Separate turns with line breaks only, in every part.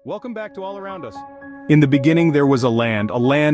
Welcome back to All Around Us. In the beginning there was a land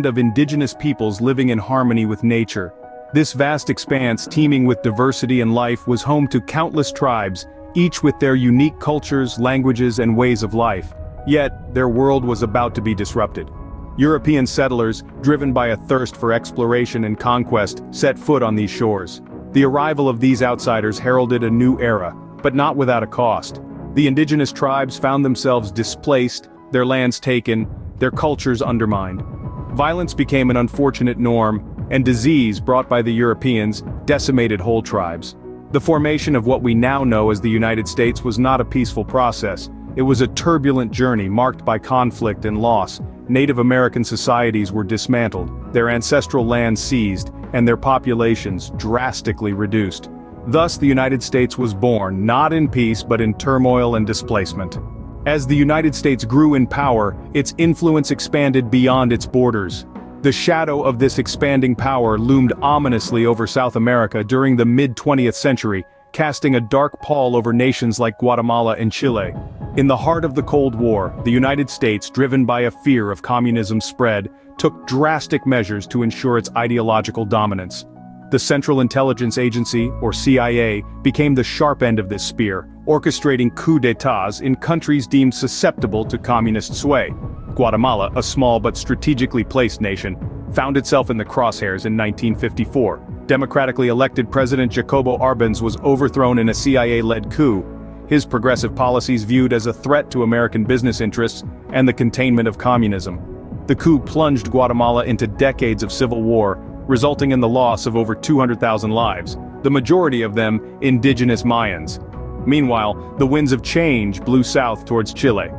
of indigenous peoples living in harmony with nature. This vast expanse, teeming with diversity and life, was home to countless tribes, each with their unique cultures, languages, and ways of life. Yet, their world was about to be disrupted. European settlers, driven by a thirst for exploration and conquest, set foot on these shores. The arrival of these outsiders heralded a new era, but not without a cost. The indigenous tribes found themselves displaced, their lands taken, their cultures undermined. Violence became an unfortunate norm, and disease brought by the Europeans decimated whole tribes. The formation of what we now know as the United States was not a peaceful process. It was a turbulent journey marked by conflict and loss. Native American societies were dismantled, their ancestral lands seized, and their populations drastically reduced. Thus the United States was born, not in peace but in turmoil and displacement. As the United States grew in power, its influence expanded beyond its borders. The shadow of this expanding power loomed ominously over South America during the mid-20th century, casting a dark pall over nations like Guatemala and Chile. In the heart of the Cold War, the United States, driven by a fear of communism's spread, took drastic measures to ensure its ideological dominance. The Central Intelligence Agency, or CIA, became the sharp end of this spear, orchestrating coups d'états in countries deemed susceptible to communist sway. Guatemala, a small but strategically placed nation, found itself in the crosshairs in 1954. Democratically elected President Jacobo Arbenz was overthrown in a CIA-led coup. His progressive policies viewed as a threat to American business interests and the containment of communism. The coup plunged Guatemala into decades of civil war, resulting in the loss of over 200,000 lives, the majority of them indigenous Mayans. Meanwhile, the winds of change blew south towards Chile.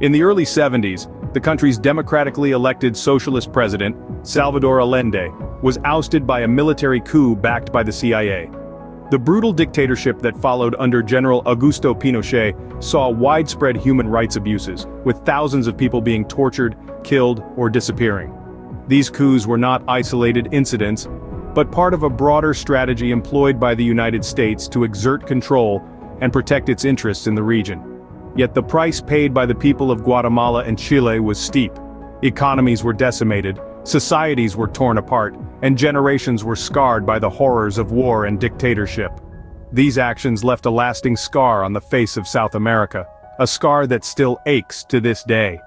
In the early 70s, the country's democratically elected socialist president, Salvador Allende, was ousted by a military coup backed by the CIA. The brutal dictatorship that followed under General Augusto Pinochet saw widespread human rights abuses, with thousands of people being tortured, killed, or disappearing. These coups were not isolated incidents, but part of a broader strategy employed by the United States to exert control and protect its interests in the region. Yet the price paid by the people of Guatemala and Chile was steep. Economies were decimated, societies were torn apart, and generations were scarred by the horrors of war and dictatorship. These actions left a lasting scar on the face of South America, a scar that still aches to this day.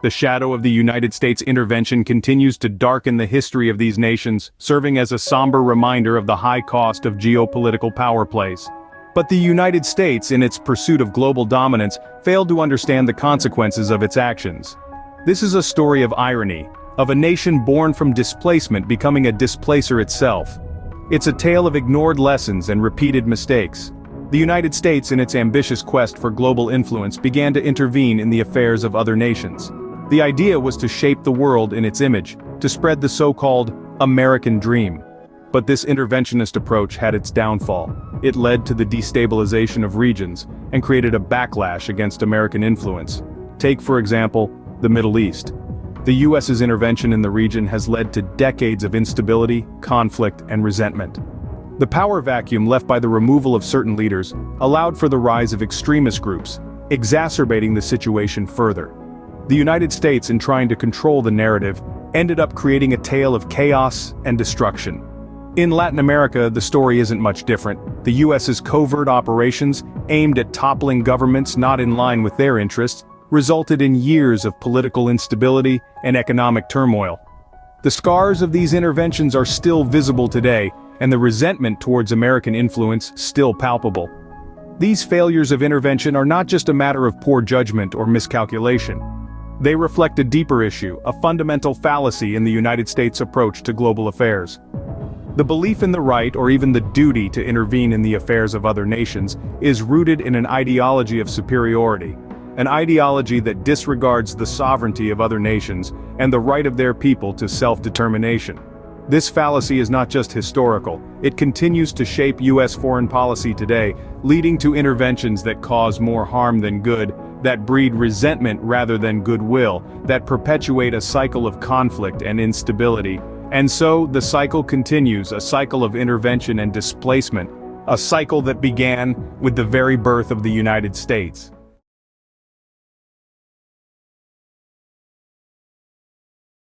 The shadow of the United States intervention continues to darken the history of these nations, serving as a somber reminder of the high cost of geopolitical power plays. But the United States, in its pursuit of global dominance, failed to understand the consequences of its actions. This is a story of irony, of a nation born from displacement becoming a displacer itself. It's a tale of ignored lessons and repeated mistakes. The United States, in its ambitious quest for global influence, began to intervene in the affairs of other nations. The idea was to shape the world in its image, to spread the so-called American dream. But this interventionist approach had its downfall. It led to the destabilization of regions, and created a backlash against American influence. Take, for example, the Middle East. The US's intervention in the region has led to decades of instability, conflict, and resentment. The power vacuum left by the removal of certain leaders allowed for the rise of extremist groups, exacerbating the situation further. The United States, in trying to control the narrative, ended up creating a tale of chaos and destruction. In Latin America, the story isn't much different. The US's covert operations, aimed at toppling governments not in line with their interests, resulted in years of political instability and economic turmoil. The scars of these interventions are still visible today, and the resentment towards American influence still palpable. These failures of intervention are not just a matter of poor judgment or miscalculation. They reflect a deeper issue, a fundamental fallacy in the United States' approach to global affairs. The belief in the right or even the duty to intervene in the affairs of other nations is rooted in an ideology of superiority, an ideology that disregards the sovereignty of other nations and the right of their people to self-determination. This fallacy is not just historical, it continues to shape U.S. foreign policy today, leading to interventions that cause more harm than good, that breed resentment rather than goodwill, that perpetuate a cycle of conflict and instability. And so, the cycle continues, a cycle of intervention and displacement, a cycle that began with the very birth of the United States.